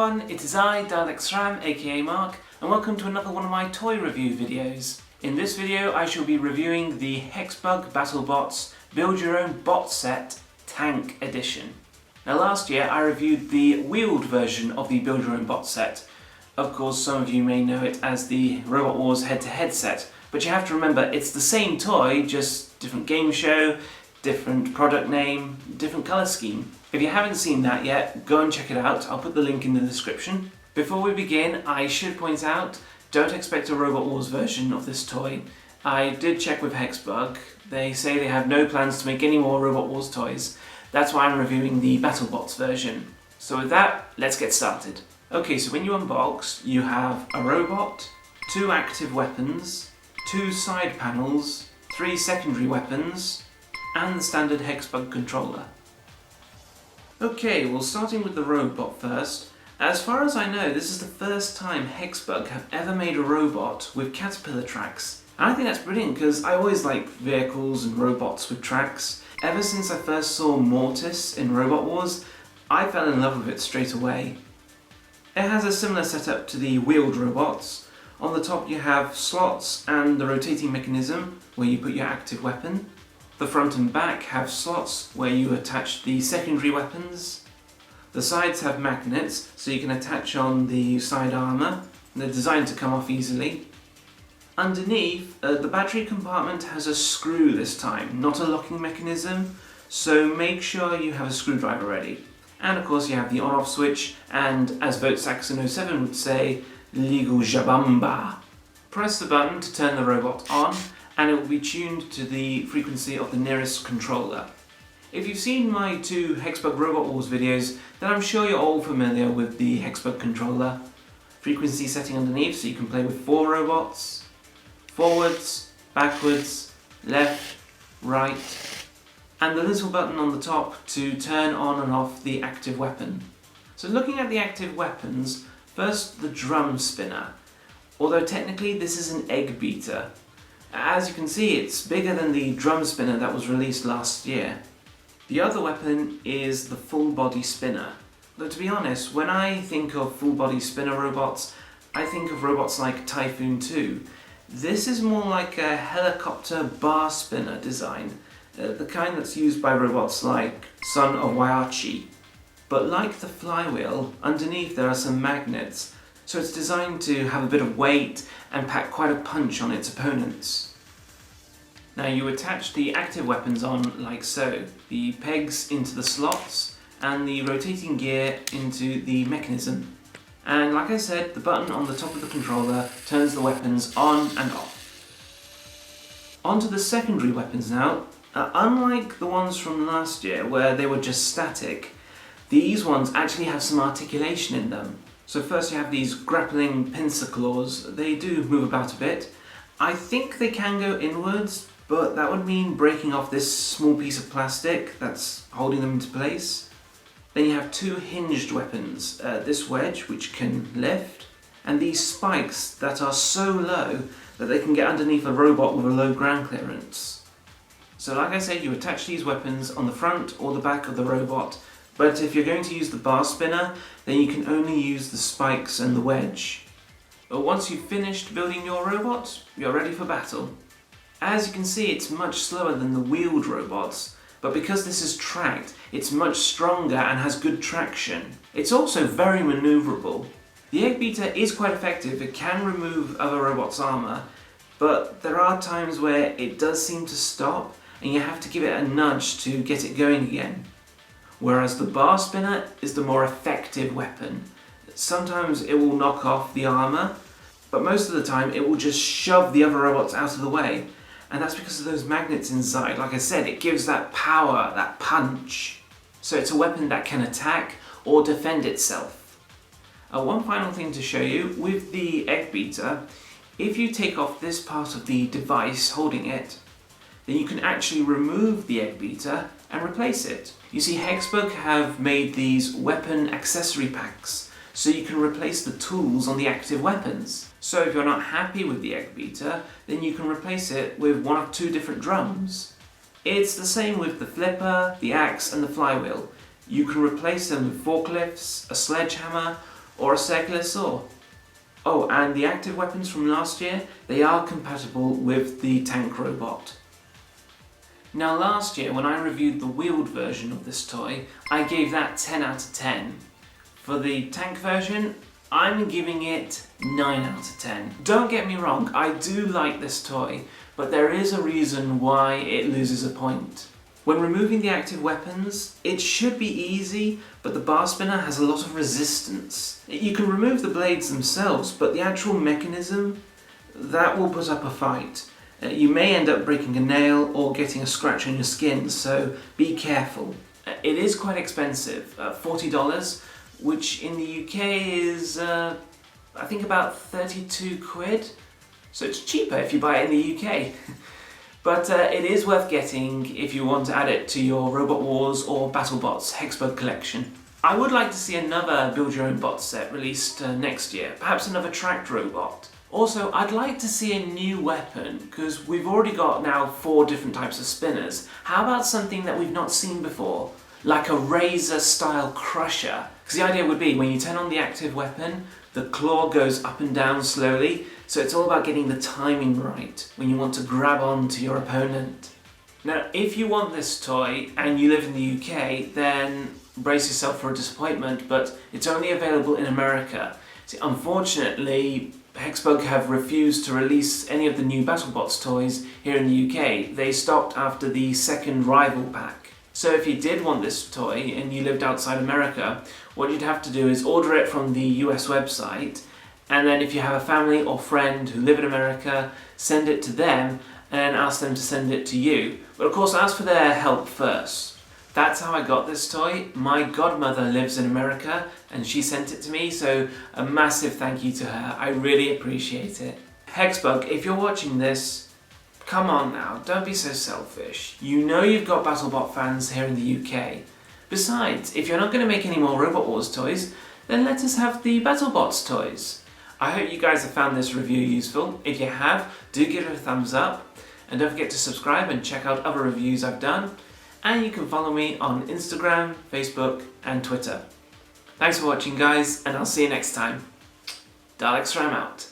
everyone, it is I, DialectSram, aka Mark, and welcome to another one of my toy review videos. In this video I shall be reviewing the HEXBUG BattleBots Build Your Own Bot Set Tank Edition. Now last year I reviewed the wheeled version of the Build Your Own Bot Set. Of course some of you may know it as the Robot Wars head-to-head set, but you have to remember it's the same toy, just different game show, different product name, different colour scheme. If you haven't seen that yet, go and check it out. I'll put the link in the description. Before we begin, I should point out, don't expect a Robot Wars version of this toy. I did check with HEXBUG. They say they have no plans to make any more Robot Wars toys. That's why I'm reviewing the BattleBots version. So with that, let's get started. Okay, so when you unbox, you have a robot, 2 active weapons, 2 side panels, 3 secondary weapons, and the standard HEXBUG controller. Okay, well starting with the robot first. As far as I know, this is the first time HEXBUG have ever made a robot with caterpillar tracks. And I think that's brilliant because I always like vehicles and robots with tracks. Ever since I first saw Mortis in Robot Wars, I fell in love with it straight away. It has a similar setup to the wheeled robots. On the top you have slots and the rotating mechanism where you put your active weapon. The front and back have slots where you attach the secondary weapons. The sides have magnets so you can attach on the side armour. They're designed to come off easily. Underneath, the battery compartment has a screw this time, not a locking mechanism, so make sure you have a screwdriver ready. And of course you have the on-off switch and, as VoteSaxon07 would say, legal jabamba. Press the button to turn the robot on, and it will be tuned to the frequency of the nearest controller. If you've seen my 2 HEXBUG Robot Wars videos, then I'm sure you're all familiar with the HEXBUG controller. Frequency setting underneath so you can play with 4 robots. Forwards, backwards, left, right, and the little button on the top to turn on and off the active weapon. So looking at the active weapons, first the drum spinner. Although technically this is an egg beater. As you can see, it's bigger than the drum spinner that was released last year. The other weapon is the full body spinner. Though to be honest, when I think of full body spinner robots, I think of robots like Typhoon 2. This is more like a helicopter bar spinner design, the kind that's used by robots like Son of Waiachi. But like the flywheel, underneath there are some magnets, so it's designed to have a bit of weight and pack quite a punch on its opponents. Now you attach the active weapons on like so, the pegs into the slots and the rotating gear into the mechanism. And like I said, the button on the top of the controller turns the weapons on and off. On to the secondary weapons now. Unlike the ones from last year where they were just static, these ones actually have some articulation in them. So first you have these grappling pincer claws. They do move about a bit. I think they can go inwards, but that would mean breaking off this small piece of plastic that's holding them into place. Then you have 2 hinged weapons, this wedge which can lift, and these spikes that are so low that they can get underneath a robot with a low ground clearance. So like I said, you attach these weapons on the front or the back of the robot, but if you're going to use the bar spinner, then you can only use the spikes and the wedge. But once you've finished building your robot, you're ready for battle. As you can see, it's much slower than the wheeled robots, but because this is tracked, it's much stronger and has good traction. It's also very manoeuvrable. The egg beater is quite effective. It can remove other robots' armour, but there are times where it does seem to stop and you have to give it a nudge to get it going again. Whereas the bar spinner is the more effective weapon. Sometimes it will knock off the armour, but most of the time it will just shove the other robots out of the way. And that's because of those magnets inside. Like I said, it gives that power, that punch. So it's a weapon that can attack or defend itself. One final thing to show you, with the egg beater, if you take off this part of the device holding it, then you can actually remove the egg beater and replace it. You see, HEXBUG have made these weapon accessory packs, so you can replace the tools on the active weapons. So if you're not happy with the egg beater, then you can replace it with 1 of 2 different drums. It's the same with the flipper, the axe and the flywheel. You can replace them with forklifts, a sledgehammer, or a circular saw. Oh, and the active weapons from last year, they are compatible with the tank robot. Now last year when I reviewed the wheeled version of this toy, I gave that 10 out of 10. For the tank version, I'm giving it 9 out of 10. Don't get me wrong, I do like this toy, but there is a reason why it loses a point. When removing the active weapons, it should be easy, but the bar spinner has a lot of resistance. You can remove the blades themselves, but the actual mechanism, that will put up a fight. You may end up breaking a nail or getting a scratch on your skin, so be careful. It is quite expensive, $40, which in the UK is, I think about 32 quid. So it's cheaper if you buy it in the UK. But it is worth getting if you want to add it to your Robot Wars or BattleBots HEXBUG collection. I would like to see another Build Your Own Bot set released next year, perhaps another tracked robot. Also, I'd like to see a new weapon, because we've already got now 4 different types of spinners. How about something that we've not seen before, like a razor-style crusher? Because the idea would be, when you turn on the active weapon, the claw goes up and down slowly, so it's all about getting the timing right when you want to grab on to your opponent. Now, if you want this toy and you live in the UK, then brace yourself for a disappointment, but it's only available in America. See, unfortunately, HEXBUG have refused to release any of the new BattleBots toys here in the UK. They stopped after the second rival pack. So if you did want this toy and you lived outside America, what you'd have to do is order it from the US website, and then if you have a family or friend who live in America, send it to them and ask them to send it to you. But of course ask for their help first. That's how I got this toy. My godmother lives in America and she sent it to me, so a massive thank you to her. I really appreciate it. HEXBUG, if you're watching this, come on now, don't be so selfish. You know you've got BattleBot fans here in the UK. Besides, if you're not going to make any more Robot Wars toys, then let us have the BattleBots toys. I hope you guys have found this review useful. If you have, do give it a thumbs up. And don't forget to subscribe and check out other reviews I've done. And you can follow me on Instagram, Facebook and Twitter. Thanks for watching guys, and I'll see you next time. HEXBUG out.